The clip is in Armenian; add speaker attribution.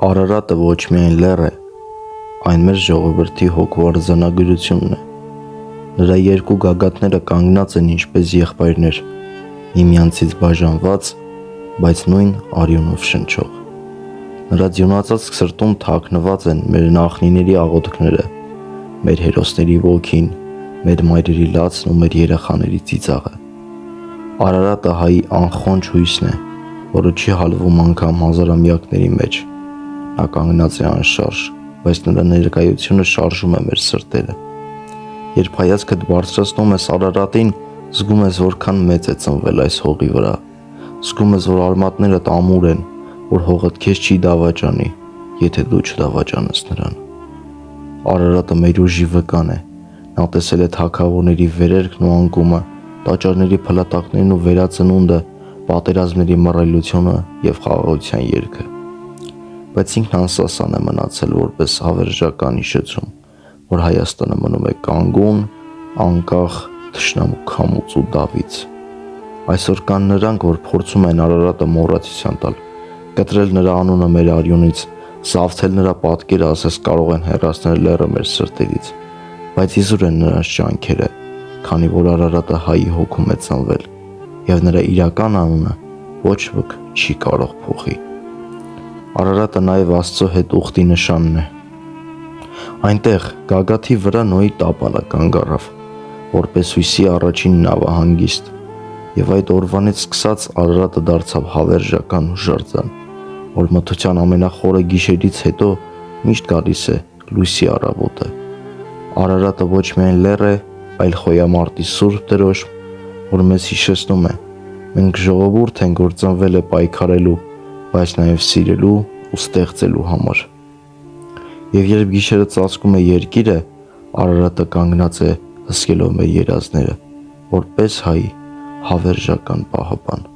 Speaker 1: Արարատը ոչ միայն լեռ է, այն մեր ժողովրդի հոգու արձանագրությունն է։ Նրա երկու գագաթները կանգնած են ինչպես եղբայրներ, միմյանցից բաժանված, բայց նույն արյունով շնչող։ Նրա ձյունածածկ սրտում թաքնված են մեր նախնիների աղոթքները, մեր հերոսների ոգին, մեր մայրերի լացն ու մեր երեխաների ծիծաղը։ Արարատը հայի անխոնջ հույսն է, որը չի հալվում անգամ հազարամյակների մեջ։ Նա կանգնած է անշարժ, բայց նրա ներկայությունը շարժում է մեր սրտերը։ Երբ հայացքդ բարձրացնում ես Արարատին, զգում ես որքան մեծ է ծնվել այս հողի վրա։ Զգում ես, որ արմատներդ ամուր են, որ հողդ քեզ չի դավաճանի, եթե դու չդավաճանես նրան։ Արարատը մեր ուժի վկան է։ Նա տեսել է թագավորների վերերքն ու անկումը, տաճարների փլատակներն ու վերածնունդը, պատերազմների մռայլությունը եւ խաղաղության երգը։ Բայց ինքն անսասան է մնացել որպես հավերժական հիշեցում, որ Հայաստանը մնում է կանգուն, անկախ, թշնամու քամուց ու դավից։ Այսօր կան նրանք, որ փորձում են Արարատը մոռացության տալ, կտրել նրա անունը մեր արյունից, զավթել նրա պատկերը, ասես կարող են հեռացնել լեռը մեր սրտերից, բայց իզուր են նրանց ջանքերը, քանի որ Արարատը հայի հոգում է ծնվել, եւ նրա իրական անունը ոչ ոք չի կարող փոխի։ Արարատը նաև Աստծո հետ ուխտի նշանն է։ Այնտեղ գագաթի վրա Նոյի տապալը կանգ առավ, որպես հույսի առաջին նավահանգիստ, եւ այդ օրվանից սկսած Արարատը դարձավ հավերժական հուշարձան, որ մթության ամենախորը գիշերից հետո միշտ գալիս է լույսի առավոտը։ Արարատը ոչ միայն լեռ է, այլ խոյամարտի սուրբ դրոշ, որ մեզ հիշեցնում է, մենք ժողովուրդ ենք, որ ծնվել է պայքարելու, բայց նաև սիրելու ու ստեղծելու համար։ Եվ երբ գիշերը ծածկում է երկիրը, Արարատը կանգնած է հսկելով մեր երազները, որպես հայի հավերժական պահապան։